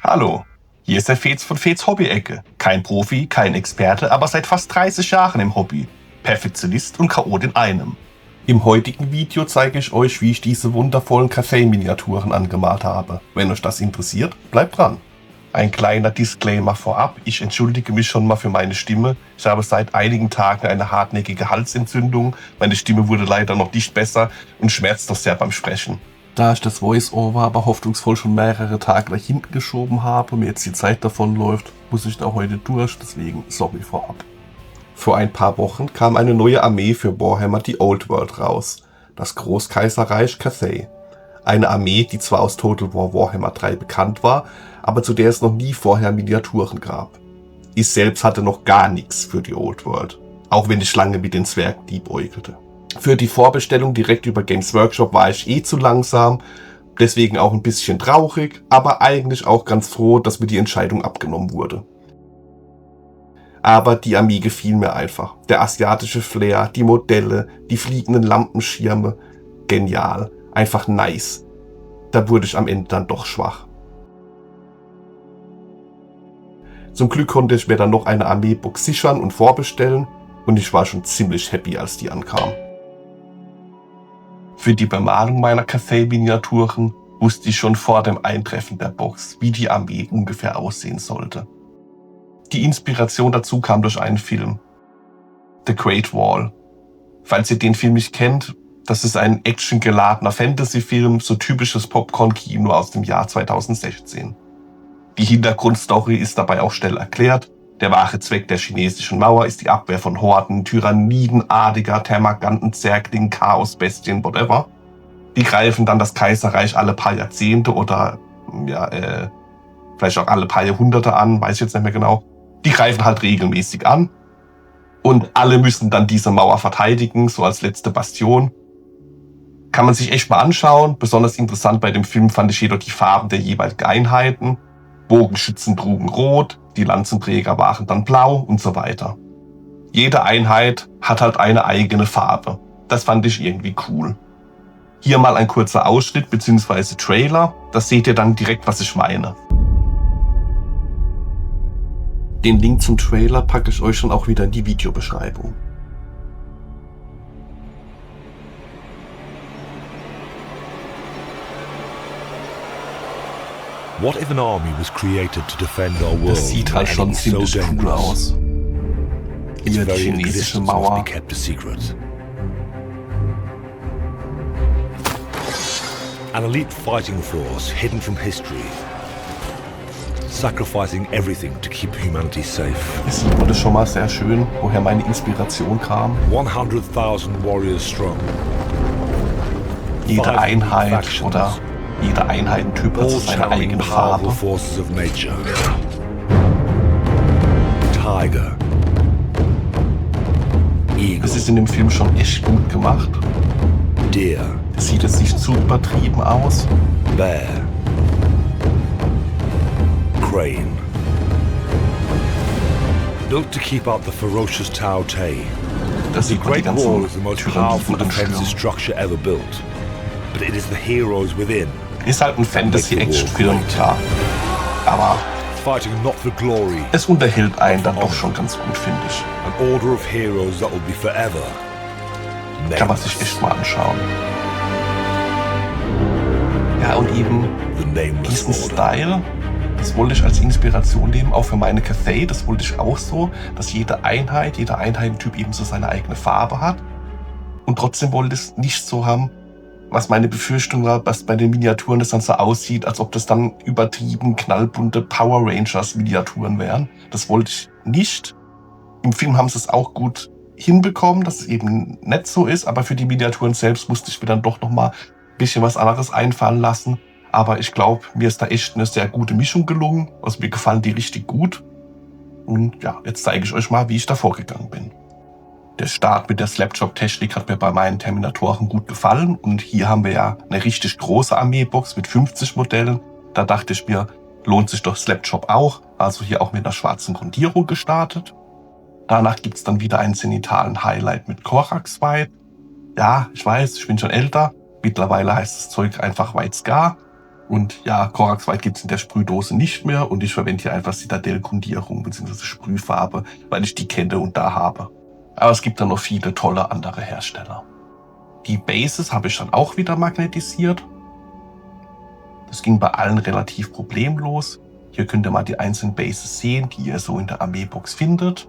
Hallo, hier ist der Fez von Fez Hobby-Ecke. Kein Profi, kein Experte, aber seit fast 30 Jahren im Hobby. Perfektionist und Chaot in einem. Im heutigen Video zeige ich euch, wie ich diese wundervollen Kaffee-Miniaturen angemalt habe. Wenn euch das interessiert, bleibt dran. Ein kleiner Disclaimer vorab, ich entschuldige mich schon mal für meine Stimme. Ich habe seit einigen Tagen eine hartnäckige Halsentzündung. Meine Stimme wurde leider noch nicht besser und schmerzt doch sehr beim Sprechen. Da ich das Voice-Over aber hoffnungsvoll schon mehrere Tage nach hinten geschoben habe und mir jetzt die Zeit davonläuft, muss ich da heute durch, deswegen sorry vorab. Vor ein paar Wochen kam eine neue Armee für Warhammer The Old World raus, das Großkaiserreich Cathay. Eine Armee, die zwar aus Total War Warhammer 3 bekannt war, aber zu der es noch nie vorher Miniaturen gab. Ich selbst hatte noch gar nichts für die Old World, auch wenn ich lange mit den Zwergen liebäugelte. Für die Vorbestellung direkt über Games Workshop war ich zu langsam, deswegen auch ein bisschen traurig, aber eigentlich auch ganz froh, dass mir die Entscheidung abgenommen wurde. Aber die Armee gefiel mir einfach. Der asiatische Flair, die Modelle, die fliegenden Lampenschirme, genial, einfach nice. Da wurde ich am Ende dann doch schwach. Zum Glück konnte ich mir dann noch eine Armeebox sichern und vorbestellen und ich war schon ziemlich happy, als die ankam. Für die Bemalung meiner Cathay-Miniaturen wusste ich schon vor dem Eintreffen der Box, wie die Armee ungefähr aussehen sollte. Die Inspiration dazu kam durch einen Film, The Great Wall. Falls ihr den Film nicht kennt, das ist ein actiongeladener Fantasy-Film, so typisches Popcorn-Kino aus dem Jahr 2016. Die Hintergrundstory ist dabei auch schnell erklärt. Der wahre Zweck der chinesischen Mauer ist die Abwehr von Horden, Tyranniden, Adiger, Termaganten, Zerglingen, Chaosbestien, whatever. Die greifen dann das Kaiserreich alle paar Jahrzehnte oder vielleicht auch alle paar Jahrhunderte an, weiß ich jetzt nicht mehr genau. Die greifen halt regelmäßig an und alle müssen dann diese Mauer verteidigen, so als letzte Bastion. Kann man sich echt mal anschauen. Besonders interessant bei dem Film fand ich jedoch die Farben der jeweiligen Einheiten. Bogenschützen trugen rot, die Lanzenträger waren dann blau und so weiter. Jede Einheit hat halt eine eigene Farbe. Das fand ich irgendwie cool. Hier mal ein kurzer Ausschnitt bzw. Trailer. Das seht ihr dann direkt, was ich meine. Den Link zum Trailer packe ich euch schon auch wieder in die Videobeschreibung. What if an army was created to defend our world? Das sieht halt schon ziemlich cool aus. Hier die chinesische Mauer. Kept a secret. An elite fighting force hidden from history, sacrificing everything to keep humanity safe. Es wurde schon mal sehr schön, woher meine Inspiration kam. 100,000 warriors strong. Jede Einheit oder jeder Einheitentyp hat seine eigene Farbe. Forces of nature. Tiger. Eagle. Das ist in dem Film schon echt gut gemacht. Deer. Es sieht jetzt nicht zu übertrieben aus. Bear. Crane. Built to keep up the ferocious Tao Te. Das The sieht man die Great Wall ganzen is the most powerful Tyranniden defensive anstürmen. structure ever built. But it is the heroes within. Ist halt ein Fantasy-Action-Film, klar. Aber Fighting not for glory. es unterhält einen dann doch schon ganz gut, finde ich. An order of heroes that will be forever. Kann man sich echt mal anschauen. Ja, und eben The nameless diesen order. Style, das wollte ich als Inspiration nehmen, auch für meine Cathay. Das wollte ich auch so, dass jede Einheit, jeder Einheitentyp eben so seine eigene Farbe hat. Und trotzdem wollte ich es nicht so haben, was meine Befürchtung war, dass bei den Miniaturen das dann so aussieht, als ob das dann übertrieben knallbunte Power Rangers Miniaturen wären. Das wollte ich nicht. Im Film haben sie es auch gut hinbekommen, dass es eben nicht so ist, aber für die Miniaturen selbst musste ich mir dann doch nochmal ein bisschen was anderes einfallen lassen. Aber ich glaube, mir ist da echt eine sehr gute Mischung gelungen. Also mir gefallen die richtig gut. Und ja, jetzt zeige ich euch mal, wie ich da vorgegangen bin. Der Start mit der Slapshot-Technik hat mir bei meinen Terminatoren gut gefallen. Und hier haben wir ja eine richtig große Armeebox mit 50 Modellen. Da dachte ich mir, lohnt sich doch Slapshot auch. Also hier auch mit einer schwarzen Grundierung gestartet. Danach gibt es dann wieder einen zenitalen Highlight mit Korax White. Ja, ich weiß, ich bin schon älter. Mittlerweile heißt das Zeug einfach White Scar. Und ja, Corax White gibt es in der Sprühdose nicht mehr und ich verwende hier einfach Citadel-Grundierung bzw. Sprühfarbe, weil ich die kenne und da habe. Aber es gibt dann noch viele tolle andere Hersteller. Die Bases habe ich dann auch wieder magnetisiert. Das ging bei allen relativ problemlos. Hier könnt ihr mal die einzelnen Bases sehen, die ihr so in der Armeebox findet.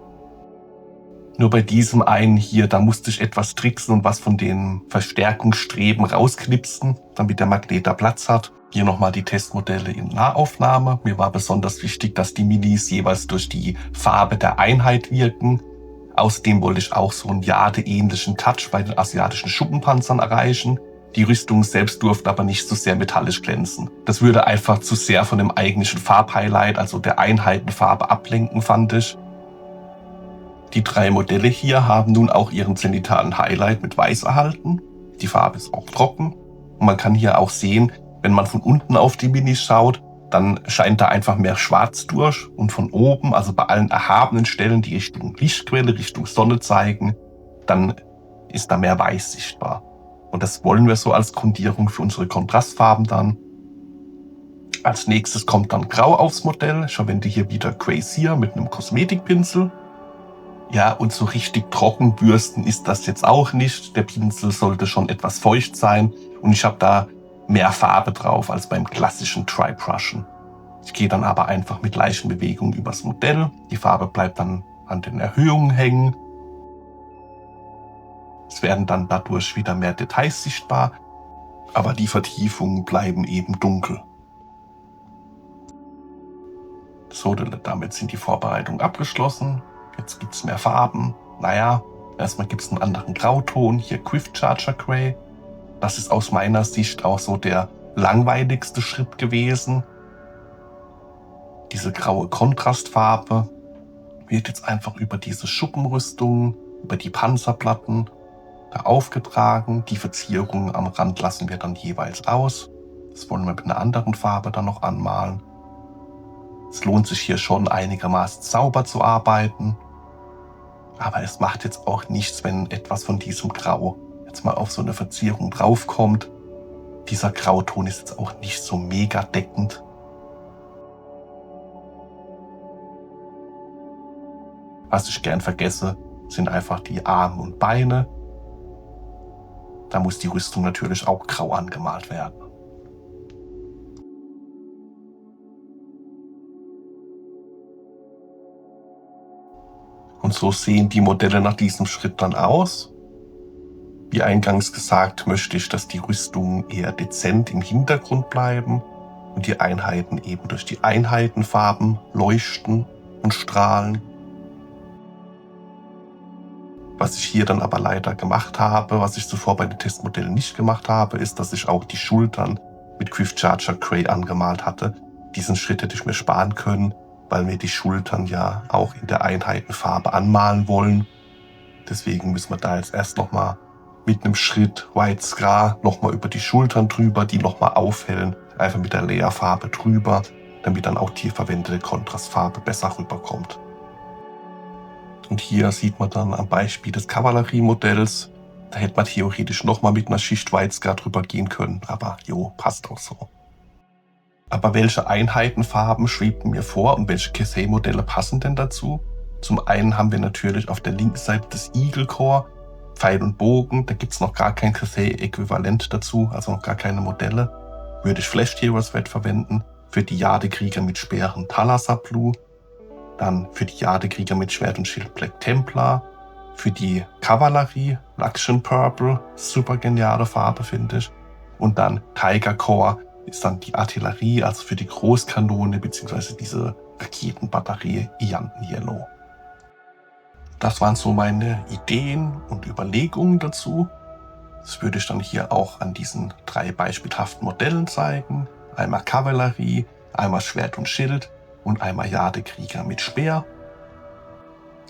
Nur bei diesem einen hier, da musste ich etwas tricksen und was von den Verstärkungsstreben rausknipsen, damit der Magnet da Platz hat. Hier nochmal die Testmodelle in Nahaufnahme. Mir war besonders wichtig, dass die Minis jeweils durch die Farbe der Einheit wirken. Außerdem wollte ich auch so einen Jade-ähnlichen Touch bei den asiatischen Schuppenpanzern erreichen. Die Rüstung selbst durfte aber nicht so sehr metallisch glänzen. Das würde einfach zu sehr von dem eigentlichen Farbhighlight, also der Einheitenfarbe, ablenken, fand ich. Die 3 Modelle hier haben nun auch ihren zenitalen Highlight mit Weiß erhalten. Die Farbe ist auch trocken. Und man kann hier auch sehen, wenn man von unten auf die Minis schaut, dann scheint da einfach mehr Schwarz durch. Und von oben, also bei allen erhabenen Stellen, die Richtung Lichtquelle, Richtung Sonne zeigen, dann ist da mehr Weiß sichtbar. Und das wollen wir so als Grundierung für unsere Kontrastfarben dann. Als nächstes kommt dann Grau aufs Modell. Ich verwende hier wieder Quasir mit einem Kosmetikpinsel. Ja, und so richtig trocken bürsten ist das jetzt auch nicht. Der Pinsel sollte schon etwas feucht sein und ich habe da mehr Farbe drauf als beim klassischen Dry-Brushen. Ich gehe dann aber einfach mit leichten Bewegungen übers Modell. Die Farbe bleibt dann an den Erhöhungen hängen. Es werden dann dadurch wieder mehr Details sichtbar, aber die Vertiefungen bleiben eben dunkel. So, damit sind die Vorbereitungen abgeschlossen. Jetzt gibt es mehr Farben. Naja, erstmal gibt es einen anderen Grauton. Hier Quiff Charger Grey. Das ist aus meiner Sicht auch so der langweiligste Schritt gewesen. Diese graue Kontrastfarbe wird jetzt einfach über diese Schuppenrüstung, über die Panzerplatten da aufgetragen. Die Verzierungen am Rand lassen wir dann jeweils aus. Das wollen wir mit einer anderen Farbe dann noch anmalen. Es lohnt sich hier schon einigermaßen sauber zu arbeiten. Aber es macht jetzt auch nichts, wenn etwas von diesem Grau jetzt mal auf so eine Verzierung draufkommt. Dieser Grauton ist jetzt auch nicht so mega deckend. Was ich gern vergesse, sind einfach die Arme und Beine. Da muss die Rüstung natürlich auch grau angemalt werden. Und so sehen die Modelle nach diesem Schritt dann aus. Wie eingangs gesagt, möchte ich, dass die Rüstungen eher dezent im Hintergrund bleiben und die Einheiten eben durch die Einheitenfarben leuchten und strahlen. Was ich hier dann aber leider gemacht habe, was ich zuvor bei den Testmodellen nicht gemacht habe, ist, dass ich auch die Schultern mit Quiff Charger Grey angemalt hatte. Diesen Schritt hätte ich mir sparen können, weil wir die Schultern ja auch in der Einheitenfarbe anmalen wollen. Deswegen müssen wir da jetzt erst nochmal mit einem Schritt White Scar nochmal über die Schultern drüber, die nochmal aufhellen, einfach mit der Layerfarbe drüber, damit dann auch die verwendete Kontrastfarbe besser rüberkommt. Und hier sieht man dann am Beispiel des Kavalleriemodells, da hätte man theoretisch nochmal mit einer Schicht White Scar drüber gehen können, aber jo, passt auch so. Aber welche Einheitenfarben schwebten mir vor und welche Cathay-Modelle passen denn dazu? Zum einen haben wir natürlich auf der linken Seite das Eagle Core, Pfeil und Bogen, da gibt es noch gar kein Cathay-Äquivalent dazu, also noch gar keine Modelle. Würde ich Flash Heroes Red verwenden, für die Jadekrieger mit Speeren Thalassa Blue, dann für die Jadekrieger mit Schwert und Schild Black Templar, für die Kavallerie Luxion Purple, super geniale Farbe finde ich, und dann Tiger Core ist dann die Artillerie, also für die Großkanone bzw. diese Raketenbatterie Ianten Yellow. Das waren so meine Ideen und Überlegungen dazu. Das würde ich dann hier auch an diesen 3 beispielhaften Modellen zeigen. Einmal Kavallerie, einmal Schwert und Schild und einmal Jadekrieger mit Speer.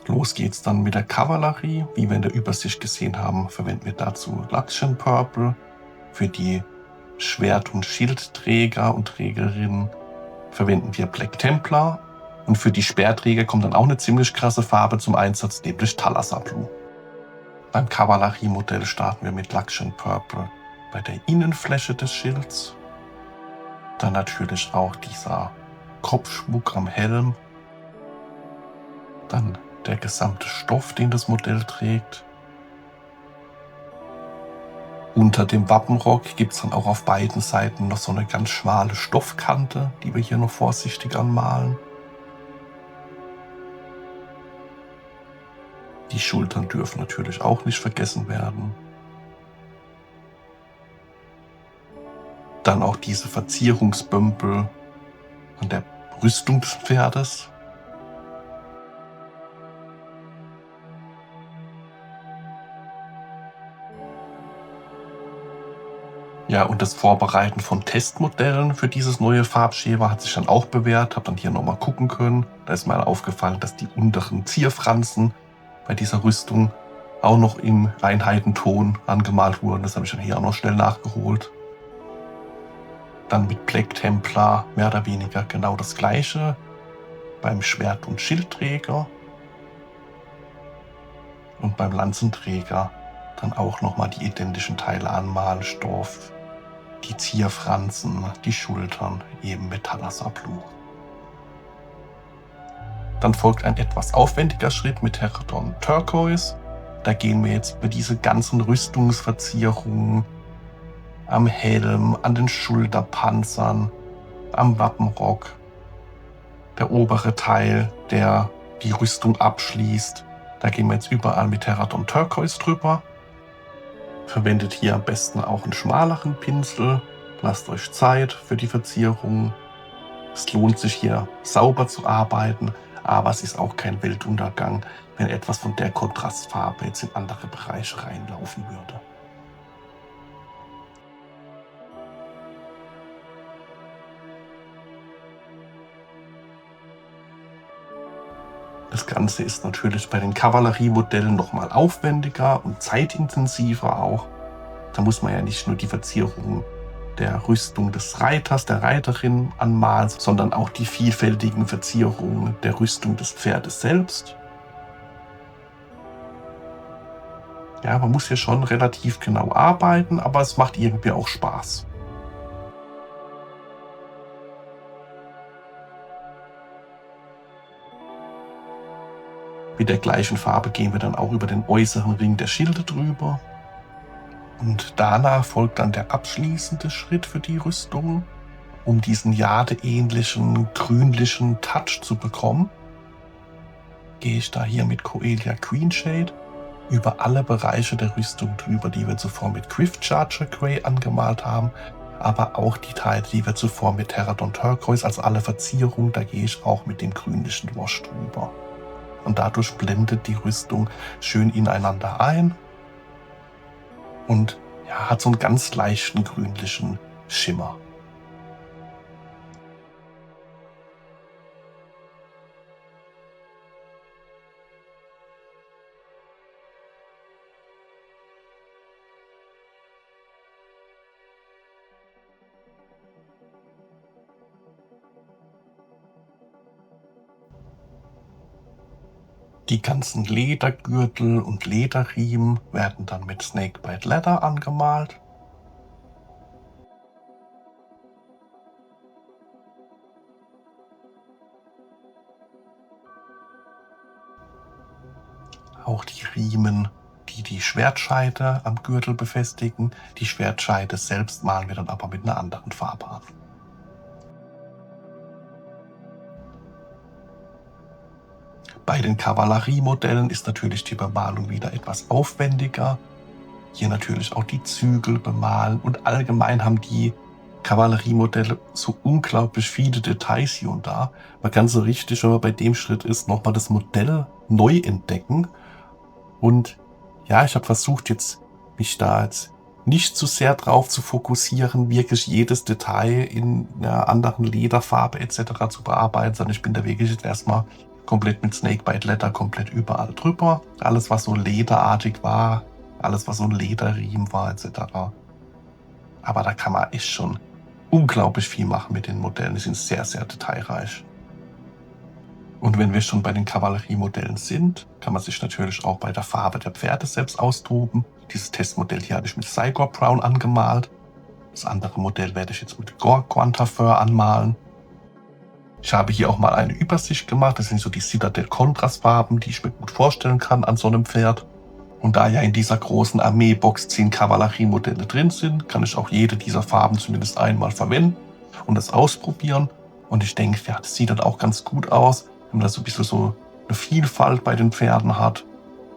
Los geht's dann mit der Kavallerie. Wie wir in der Übersicht gesehen haben, verwenden wir dazu Luxion Purple. Für die Schwert- und Schildträger und Trägerinnen verwenden wir Black Templar. Und für die Speerträger kommt dann auch eine ziemlich krasse Farbe zum Einsatz, nämlich Thalassa Blue. Beim Kavalleriemodell starten wir mit Luxion Purple bei der Innenfläche des Schilds. Dann natürlich auch dieser Kopfschmuck am Helm. Dann der gesamte Stoff, den das Modell trägt. Unter dem Wappenrock gibt es dann auch auf beiden Seiten noch so eine ganz schmale Stoffkante, die wir hier noch vorsichtig anmalen. Die Schultern dürfen natürlich auch nicht vergessen werden. Dann auch diese Verzierungsbümpel an der Rüstung des Pferdes. Ja, und das Vorbereiten von Testmodellen für dieses neue Farbschema hat sich dann auch bewährt. Habe dann hier nochmal gucken können. Da ist mir aufgefallen, dass die unteren Zierfransen bei dieser Rüstung auch noch im Einheitenton angemalt wurden. Das habe ich dann hier auch noch schnell nachgeholt. Dann mit Black Templar mehr oder weniger genau das gleiche beim Schwert- und Schildträger. Und beim Lanzenträger dann auch nochmal die identischen Teile anmalen, Stoff, die Zierfransen, die Schultern, eben mit Thalasabluch. Dann folgt ein etwas aufwendiger Schritt mit Terradon Turquoise. Da gehen wir jetzt über diese ganzen Rüstungsverzierungen am Helm, an den Schulterpanzern, am Wappenrock, der obere Teil, der die Rüstung abschließt. Da gehen wir jetzt überall mit Terradon Turquoise drüber. Verwendet hier am besten auch einen schmaleren Pinsel. Lasst euch Zeit für die Verzierung. Es lohnt sich hier sauber zu arbeiten, aber es ist auch kein Weltuntergang, wenn etwas von der Kontrastfarbe jetzt in andere Bereiche reinlaufen würde. Das Ganze ist natürlich bei den Kavalleriemodellen nochmal aufwendiger und zeitintensiver auch. Da muss man ja nicht nur die Verzierung der Rüstung des Reiters, der Reiterin anmalen, sondern auch die vielfältigen Verzierungen der Rüstung des Pferdes selbst. Ja, man muss hier schon relativ genau arbeiten, aber es macht irgendwie auch Spaß. Mit der gleichen Farbe gehen wir dann auch über den äußeren Ring der Schilde drüber. Und danach folgt dann der abschließende Schritt für die Rüstung, um diesen jadeähnlichen, grünlichen Touch zu bekommen. Gehe ich da hier mit Coelia Queenshade über alle Bereiche der Rüstung drüber, die wir zuvor mit Griftcharger Grey angemalt haben, aber auch die Teile, die wir zuvor mit Terradon Turquoise, also alle Verzierungen, da gehe ich auch mit dem grünlichen Wash drüber. Und dadurch blendet die Rüstung schön ineinander ein und ja, hat so einen ganz leichten grünlichen Schimmer. Die ganzen Ledergürtel und Lederriemen werden dann mit Snakebite Leather angemalt. Auch die Riemen, die die Schwertscheide am Gürtel befestigen. Die Schwertscheide selbst malen wir dann aber mit einer anderen Farbe an. Bei den Kavalleriemodellen ist natürlich die Bemalung wieder etwas aufwendiger. Hier natürlich auch die Zügel bemalen und allgemein haben die Kavalleriemodelle so unglaublich viele Details hier und da. Man kann so richtig, wenn man bei dem Schritt ist, nochmal das Modell neu entdecken. Und ja, ich habe versucht mich da jetzt nicht zu sehr drauf zu fokussieren, wirklich jedes Detail in einer anderen Lederfarbe etc. zu bearbeiten, sondern ich bin da wirklich jetzt erstmal komplett mit Snakebite Leather komplett überall drüber. Alles, was so lederartig war, alles, was so ein Lederriemen war, etc. Aber da kann man echt schon unglaublich viel machen mit den Modellen. Die sind sehr, sehr detailreich. Und wenn wir schon bei den Kavalleriemodellen sind, kann man sich natürlich auch bei der Farbe der Pferde selbst austoben. Dieses Testmodell hier habe ich mit Cygor Brown angemalt. Das andere Modell werde ich jetzt mit Gore Quantafer anmalen. Ich habe hier auch mal eine Übersicht gemacht. Das sind so die Citadel Kontrastfarben, die ich mir gut vorstellen kann an so einem Pferd. Und da ja in dieser großen Armeebox 10 Kavalleriemodelle drin sind, kann ich auch jede dieser Farben zumindest einmal verwenden und das ausprobieren. Und ich denke, ja, das sieht dann auch ganz gut aus, wenn man da so ein bisschen so eine Vielfalt bei den Pferden hat.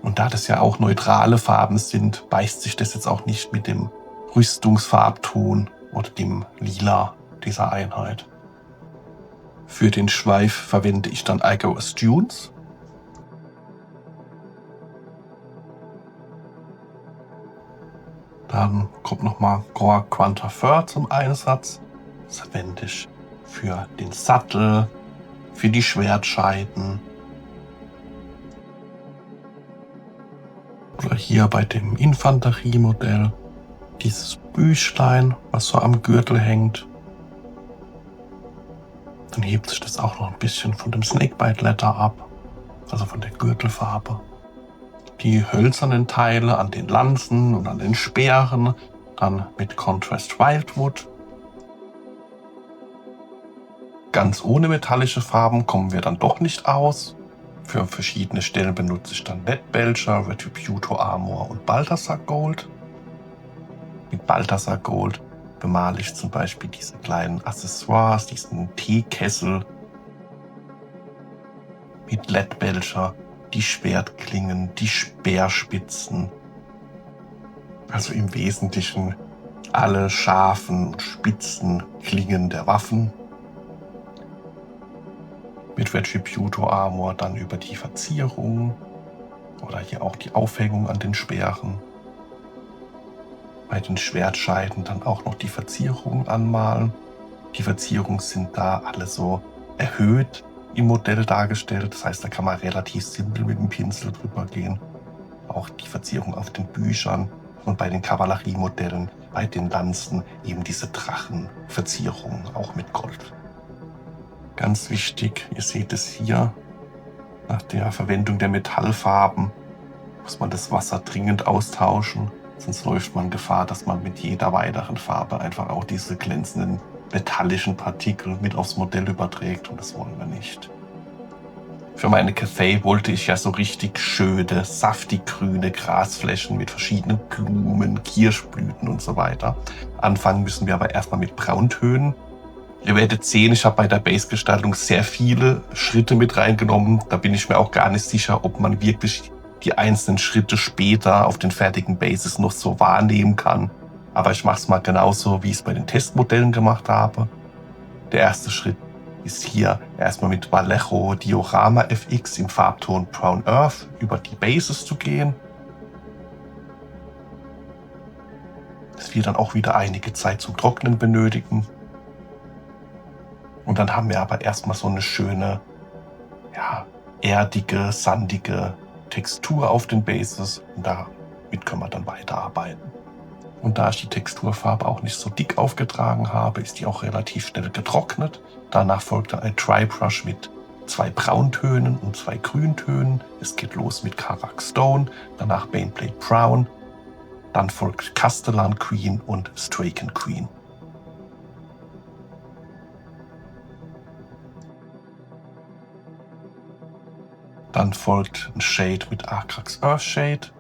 Und da das ja auch neutrale Farben sind, beißt sich das jetzt auch nicht mit dem Rüstungsfarbton oder dem Lila dieser Einheit. Für den Schweif verwende ich dann Icarus Dunes. Dann kommt nochmal Gore Quantafer zum Einsatz. Das verwende ich für den Sattel, für die Schwertscheiden. Oder hier bei dem Infanteriemodell dieses Büchlein, was so am Gürtel hängt. Dann hebt sich das auch noch ein bisschen von dem Snakebite Leather ab, also von der Gürtelfarbe. Die hölzernen Teile an den Lanzen und an den Speeren, dann mit Contrast Wildwood. Ganz ohne metallische Farben kommen wir dann doch nicht aus. Für verschiedene Stellen benutze ich dann Ned Belcher, Retributor Armor und Balthasar Gold. Mit Balthasar Gold bemale ich zum Beispiel diese kleinen Accessoires, diesen Teekessel. Mit Ned Belcher die Schwertklingen, die Speerspitzen. Also im Wesentlichen alle scharfen und spitzen Klingen der Waffen. Mit Retributor Armor dann über die Verzierung oder hier auch die Aufhängung an den Speeren. Bei den Schwertscheiden dann auch noch die Verzierung anmalen. Die Verzierungen sind da alle so erhöht im Modell dargestellt. Das heißt, da kann man relativ simpel mit dem Pinsel drüber gehen. Auch die Verzierung auf den Büchern und bei den Kavalleriemodellen, bei den Lanzen eben diese Drachenverzierung, auch mit Gold. Ganz wichtig, ihr seht es hier, nach der Verwendung der Metallfarben muss man das Wasser dringend austauschen, sonst läuft man Gefahr, dass man mit jeder weiteren Farbe einfach auch diese glänzenden metallischen Partikel mit aufs Modell überträgt und das wollen wir nicht. Für meine Cathay wollte ich ja so richtig schöne, saftig grüne Grasflächen mit verschiedenen Blumen, Kirschblüten und so weiter. Anfangen müssen wir aber erstmal mit Brauntönen. Ihr werdet sehen, ich habe bei der Base-Gestaltung sehr viele Schritte mit reingenommen. Da bin ich mir auch gar nicht sicher, ob man wirklich die einzelnen Schritte später auf den fertigen Bases noch so wahrnehmen kann. Aber ich mache es mal genauso, wie ich es bei den Testmodellen gemacht habe. Der erste Schritt ist hier erstmal mit Vallejo Diorama FX im Farbton Brown Earth über die Bases zu gehen. Das wird dann auch wieder einige Zeit zum Trocknen benötigen. Und dann haben wir aber erstmal so eine schöne, ja, erdige, sandige Textur auf den Bases. Und damit können wir dann weiterarbeiten. Und da ich die Texturfarbe auch nicht so dick aufgetragen habe, ist die auch relativ schnell getrocknet. Danach folgt dann ein Dry-Brush mit 2 Brauntönen und 2 Grüntönen. Es geht los mit Karak Stone, danach Baneblade Brown. Dann folgt Castellan Queen und Straken Queen. Dann folgt ein Shade mit Arcrax Earthshade.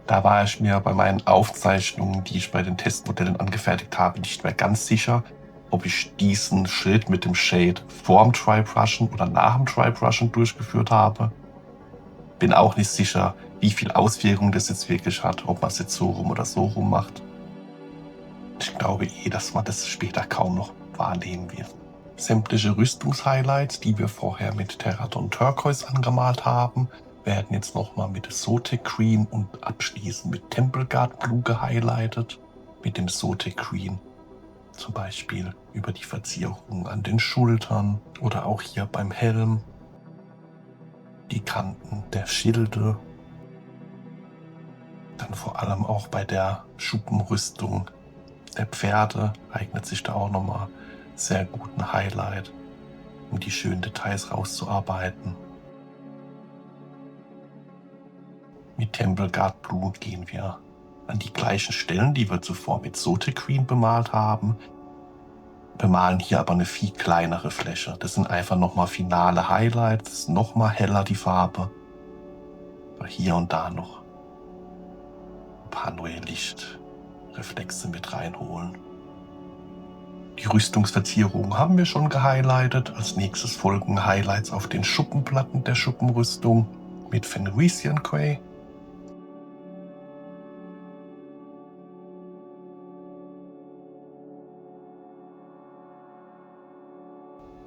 Da war ich mir bei meinen Aufzeichnungen, die ich bei den Testmodellen angefertigt habe, nicht mehr ganz sicher, ob ich diesen Schritt mit dem Shade vorm Dry-Brushen oder nach dem Dry-Brushen durchgeführt habe. Bin auch nicht sicher, wie viel Auswirkungen das jetzt wirklich hat, ob man es jetzt so rum oder so rum macht. Ich glaube dass man das später kaum noch wahrnehmen wird. Sämtliche Rüstungshighlights, die wir vorher mit Terradon Turquoise angemalt haben, werden jetzt nochmal mit Zotek Green und abschließend mit Templeguard Blue gehighlightet. Mit dem Zotek Green zum Beispiel über die Verzierung an den Schultern oder auch hier beim Helm, die Kanten der Schilde. Dann vor allem auch bei der Schuppenrüstung der Pferde eignet sich da auch nochmal sehr guten Highlight, um die schönen Details rauszuarbeiten. Mit Templeguard Blue gehen wir an die gleichen Stellen, die wir zuvor mit Sote-Green bemalt haben. Bemalen hier aber eine viel kleinere Fläche. Das sind einfach nochmal finale Highlights, das ist nochmal heller die Farbe. Aber hier und da noch ein paar neue Lichtreflexe mit reinholen. Die Rüstungsverzierungen haben wir schon gehighlightet. Als nächstes folgen Highlights auf den Schuppenplatten der Schuppenrüstung mit Fenrisian Grey.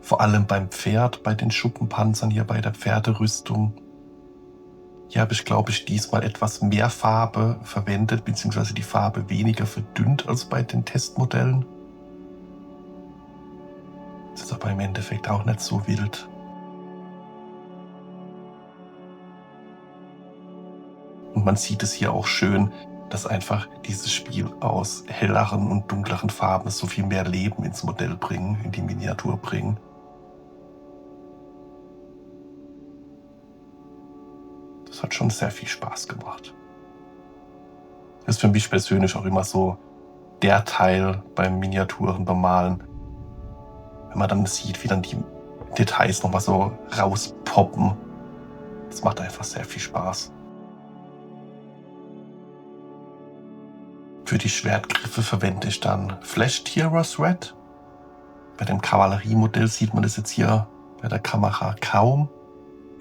Vor allem beim Pferd, bei den Schuppenpanzern hier bei der Pferderüstung. Hier habe ich, glaube ich, diesmal etwas mehr Farbe verwendet, beziehungsweise die Farbe weniger verdünnt als bei den Testmodellen. Das ist aber im Endeffekt auch nicht so wild. Und man sieht es hier auch schön, dass einfach dieses Spiel aus helleren und dunkleren Farben so viel mehr Leben ins Modell bringen, in die Miniatur bringen. Das hat schon sehr viel Spaß gemacht. Das ist für mich persönlich auch immer so der Teil beim Miniaturen bemalen, wenn man dann sieht, wie dann die Details nochmal so rauspoppen. Das macht einfach sehr viel Spaß. Für die Schwertgriffe verwende ich dann Flash Tearers Red. Bei dem Kavalleriemodell sieht man das jetzt hier bei der Kamera kaum.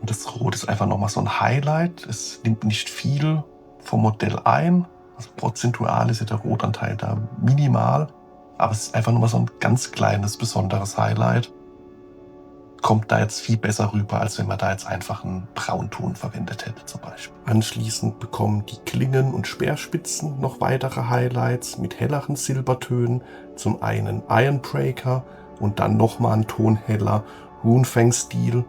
Und das Rot ist einfach nochmal so ein Highlight. Es nimmt nicht viel vom Modell ein. Also prozentual ist ja der Rotanteil da minimal. Aber es ist einfach nochmal so ein ganz kleines, besonderes Highlight. Kommt da jetzt viel besser rüber, als wenn man da jetzt einfach einen Braunton verwendet hätte zum Beispiel. Anschließend bekommen die Klingen und Speerspitzen noch weitere Highlights mit helleren Silbertönen. Zum einen Ironbreaker und dann nochmal ein Ton heller Runefang-Stil.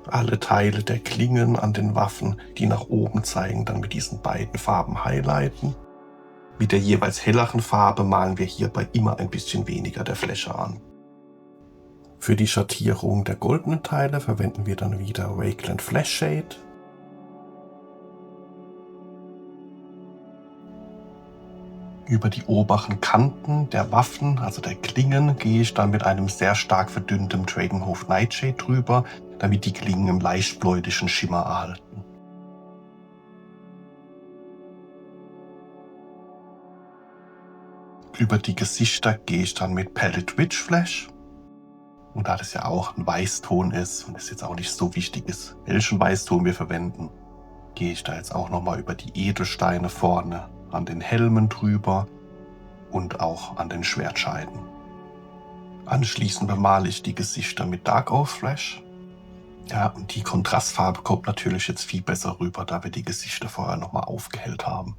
Alle Teile der Klingen an den Waffen, die nach oben zeigen, dann mit diesen beiden Farben highlighten. Mit der jeweils helleren Farbe malen wir hierbei immer ein bisschen weniger der Fläche an. Für die Schattierung der goldenen Teile verwenden wir dann wieder Wakeland Flash Shade. Über die oberen Kanten der Waffen, also der Klingen, gehe ich dann mit einem sehr stark verdünntem Dragonhof Nightshade drüber, damit die Klingen einen leicht bläulichen Schimmer erhalten. Über die Gesichter gehe ich dann mit Palette Witch Flash. Und da das ja auch ein Weißton ist und es jetzt auch nicht so wichtig ist, welchen Weißton wir verwenden, gehe ich da jetzt auch nochmal über die Edelsteine vorne an den Helmen drüber und auch an den Schwertscheiden. Anschließend bemale ich die Gesichter mit Dark Oath Flash. Ja, und die Kontrastfarbe kommt natürlich jetzt viel besser rüber, da wir die Gesichter vorher nochmal aufgehellt haben.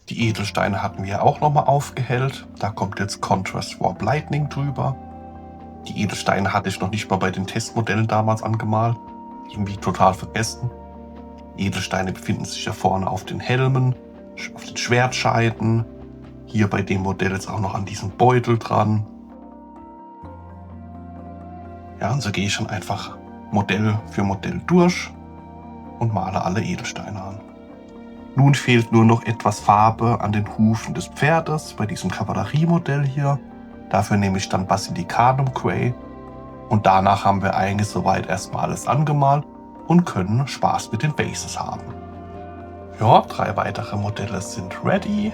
Die Edelsteine hatten wir auch nochmal aufgehellt. Da kommt jetzt Contrast Warp Lightning drüber. Die Edelsteine hatte ich noch nicht mal bei den Testmodellen damals angemalt. Irgendwie total vergessen. Edelsteine befinden sich ja vorne auf den Helmen, auf den Schwertscheiden. Hier bei dem Modell jetzt auch noch an diesem Beutel dran. Ja, und so gehe ich dann einfach Modell für Modell durch und male alle Edelsteine an. Nun fehlt nur noch etwas Farbe an den Hufen des Pferdes bei diesem Kavalleriemodell hier. Dafür nehme ich dann Basilicanum Grey und danach haben wir eigentlich soweit erstmal alles angemalt und können Spaß mit den Bases haben. Ja, 3 weitere Modelle sind ready.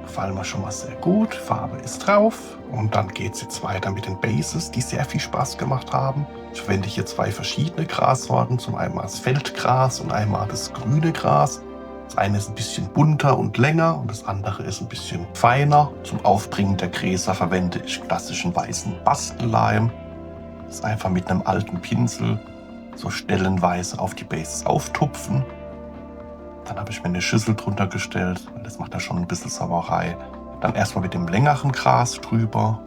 Gefallen mir schon mal sehr gut. Farbe ist drauf und dann geht es jetzt weiter mit den Bases, die sehr viel Spaß gemacht haben. Ich verwende hier 2 verschiedene Grassorten, zum einen das Feldgras und einmal das grüne Gras. Das eine ist ein bisschen bunter und länger und das andere ist ein bisschen feiner. Zum Aufbringen der Gräser verwende ich klassischen weißen Bastelleim. Das ist einfach mit einem alten Pinsel so stellenweise auf die Bases auftupfen. Dann habe ich mir eine Schüssel drunter gestellt, weil das macht ja schon ein bisschen Sauerei. Dann erstmal mit dem längeren Gras drüber.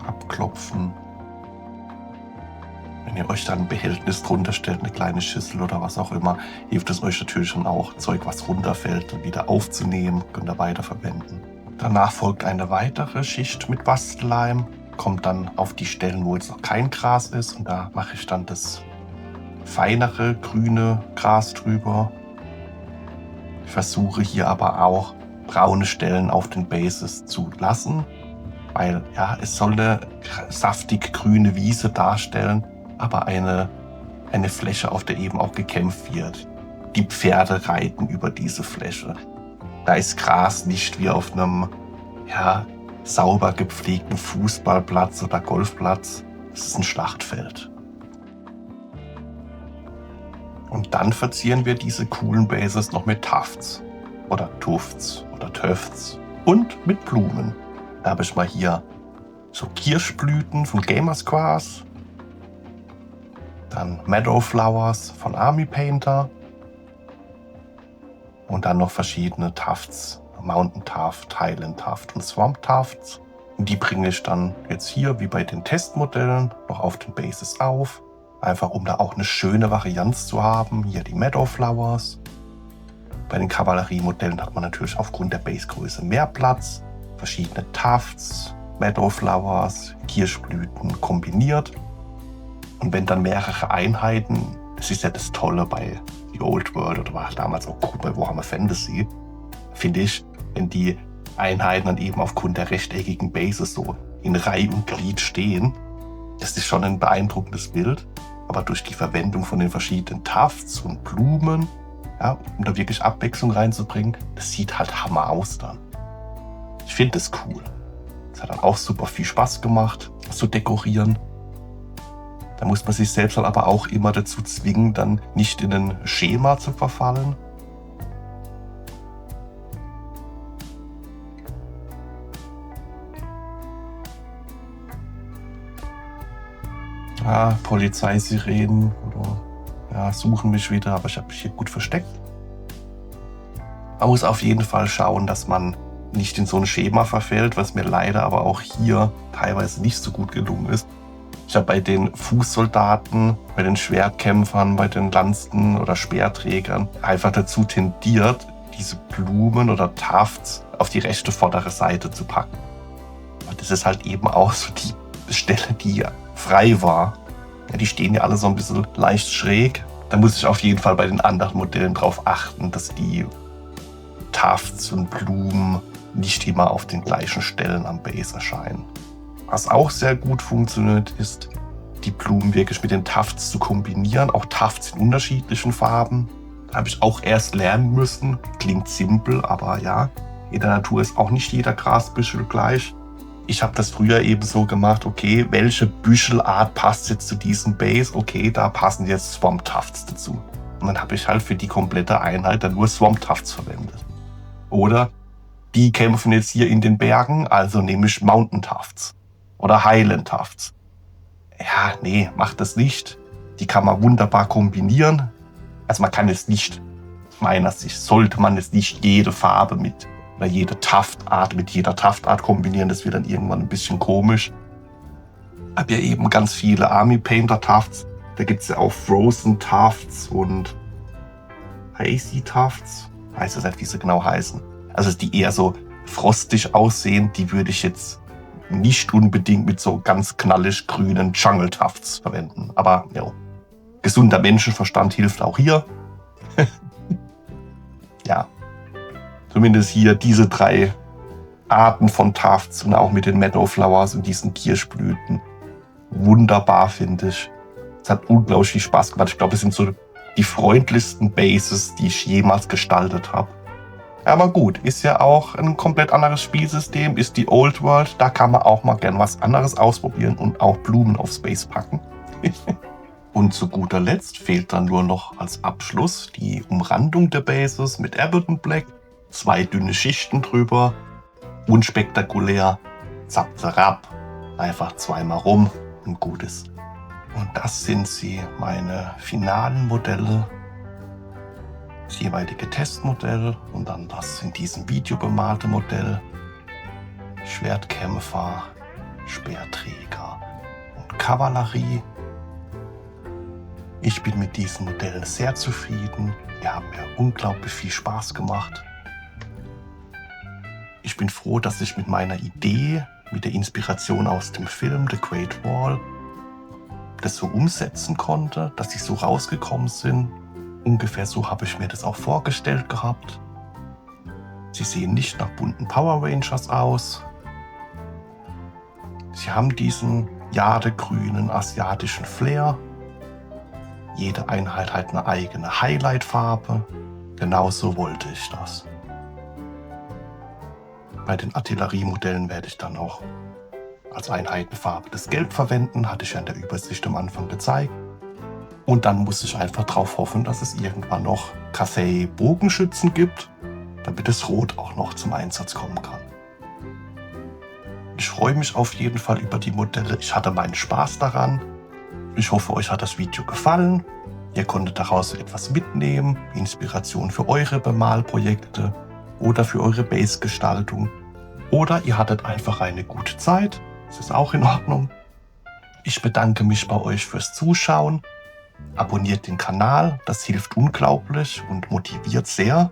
Abklopfen. Wenn ihr euch dann ein Behältnis drunter stellt, eine kleine Schüssel oder was auch immer, hilft es euch natürlich schon auch, Zeug, was runterfällt, und wieder aufzunehmen, könnt ihr weiterverwenden. Danach folgt eine weitere Schicht mit Bastelleim, kommt dann auf die Stellen, wo jetzt noch kein Gras ist, und da mache ich dann das feinere grüne Gras drüber. Ich versuche hier aber auch braune Stellen auf den Bases zu lassen, weil ja, es soll eine saftig grüne Wiese darstellen, aber eine Fläche, auf der eben auch gekämpft wird. Die Pferde reiten über diese Fläche. Da ist Gras nicht wie auf einem sauber gepflegten Fußballplatz oder Golfplatz. Es ist ein Schlachtfeld. Und dann verzieren wir diese coolen Bases noch mit Tufts oder Tufts oder Tufts und mit Blumen. Da habe ich mal hier so Kirschblüten von Gamers Grass, dann Meadowflowers von Army Painter und dann noch verschiedene Tufts, Mountain Tuft, Highland Tuft und Swamp Tufts. Und die bringe ich dann jetzt hier, wie bei den Testmodellen, noch auf den Bases auf. Einfach um da auch eine schöne Varianz zu haben. Hier die Meadowflowers. Bei den Kavalleriemodellen hat man natürlich aufgrund der Basegröße mehr Platz. Verschiedene Tufts, Meadowflowers, Kirschblüten kombiniert. Und wenn dann mehrere Einheiten, das ist ja das Tolle bei The Old World oder war damals auch gut bei Warhammer Fantasy, finde ich, wenn die Einheiten dann eben aufgrund der rechteckigen Bases so in Reihe und Glied stehen, das ist schon ein beeindruckendes Bild. Aber durch die Verwendung von den verschiedenen Tufts und Blumen, ja, um da wirklich Abwechslung reinzubringen, das sieht halt Hammer aus dann. Ich finde das cool. Es hat dann auch super viel Spaß gemacht, das zu dekorieren. Da muss man sich selbst dann aber auch immer dazu zwingen, dann nicht in ein Schema zu verfallen. Ja, Polizeisirenen oder suchen mich wieder, aber ich habe mich hier gut versteckt. Man muss auf jeden Fall schauen, dass man nicht in so ein Schema verfällt, was mir leider aber auch hier teilweise nicht so gut gelungen ist. Ich habe bei den Fußsoldaten, bei den Schwertkämpfern, bei den Lanzen- oder Speerträgern einfach dazu tendiert, diese Blumen oder Tufts auf die rechte vordere Seite zu packen. Und das ist halt eben auch so die Stelle, die frei war. Ja, die stehen ja alle so ein bisschen leicht schräg. Da muss ich auf jeden Fall bei den anderen Modellen darauf achten, dass die Tufts und Blumen nicht immer auf den gleichen Stellen am Base erscheinen. Was auch sehr gut funktioniert, ist, die Blumen wirklich mit den Tufts zu kombinieren. Auch Tufts in unterschiedlichen Farben. Da habe ich auch erst lernen müssen. Klingt simpel, aber ja, in der Natur ist auch nicht jeder Grasbüschel gleich. Ich habe das früher eben so gemacht, okay, welche Büschelart passt jetzt zu diesem Base? Okay, da passen jetzt Swamp Tufts dazu. Und dann habe ich halt für die komplette Einheit dann nur Swamp Tufts verwendet. Oder die kämpfen jetzt hier in den Bergen, also nehme ich Mountain Tufts oder Highland Tufts. Ja, nee, macht das nicht. Die kann man wunderbar kombinieren. Also man kann es nicht, aus meiner Sicht, sollte man jetzt nicht jede Farbe mit oder jede Tuftart mit jeder Tuftart kombinieren. Das wird dann irgendwann ein bisschen komisch. Ich habe ja eben ganz viele Army Painter Tufts. Da gibt es ja auch Frozen Tufts und Hazy Tufts. Ich weiß jetzt nicht, wie sie genau heißen. Also die eher so frostig aussehen, die würde ich jetzt nicht unbedingt mit so ganz knallig grünen Jungle Tufts verwenden. Aber ja, gesunder Menschenverstand hilft auch hier. Ja. Zumindest hier diese 3 Arten von Tufts und auch mit den Meadowflowers und diesen Kirschblüten. Wunderbar, finde ich. Es hat unglaublich viel Spaß gemacht. Ich glaube, es sind so die freundlichsten Bases, die ich jemals gestaltet habe. Aber gut, ist ja auch ein komplett anderes Spielsystem, ist die Old World. Da kann man auch mal gern was anderes ausprobieren und auch Blumen aufs Base packen. Und zu guter Letzt fehlt dann nur noch als Abschluss die Umrandung der Bases mit Abaddon Black. 2 dünne Schichten drüber, unspektakulär, zapp, zapp, einfach 2-mal rum und gut ist. Und das sind sie, meine finalen Modelle, das jeweilige Testmodell und dann das in diesem Video bemalte Modell, Schwertkämpfer, Speerträger und Kavallerie. Ich bin mit diesen Modellen sehr zufrieden, die haben mir unglaublich viel Spaß gemacht. Ich bin froh, dass ich mit meiner Idee, mit der Inspiration aus dem Film The Great Wall, das so umsetzen konnte, dass sie so rausgekommen sind. Ungefähr so habe ich mir das auch vorgestellt gehabt. Sie sehen nicht nach bunten Power Rangers aus. Sie haben diesen jadegrünen asiatischen Flair. Jede Einheit hat eine eigene Highlight-Farbe. Genauso wollte ich das. Bei den Artilleriemodellen werde ich dann noch als Einheitenfarbe das Gelb verwenden, hatte ich ja in der Übersicht am Anfang gezeigt. Und dann muss ich einfach darauf hoffen, dass es irgendwann noch Cathay-Bogenschützen gibt, damit das Rot auch noch zum Einsatz kommen kann. Ich freue mich auf jeden Fall über die Modelle. Ich hatte meinen Spaß daran. Ich hoffe, euch hat das Video gefallen. Ihr konntet daraus etwas mitnehmen, Inspiration für eure Bemalprojekte oder für eure Base-Gestaltung. Oder ihr hattet einfach eine gute Zeit. Das ist auch in Ordnung. Ich bedanke mich bei euch fürs Zuschauen. Abonniert den Kanal, das hilft unglaublich und motiviert sehr.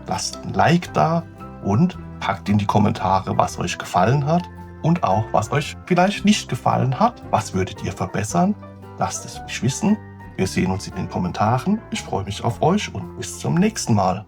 Lasst ein Like da und packt in die Kommentare, was euch gefallen hat und auch, was euch vielleicht nicht gefallen hat. Was würdet ihr verbessern? Lasst es mich wissen. Wir sehen uns in den Kommentaren. Ich freue mich auf euch und bis zum nächsten Mal.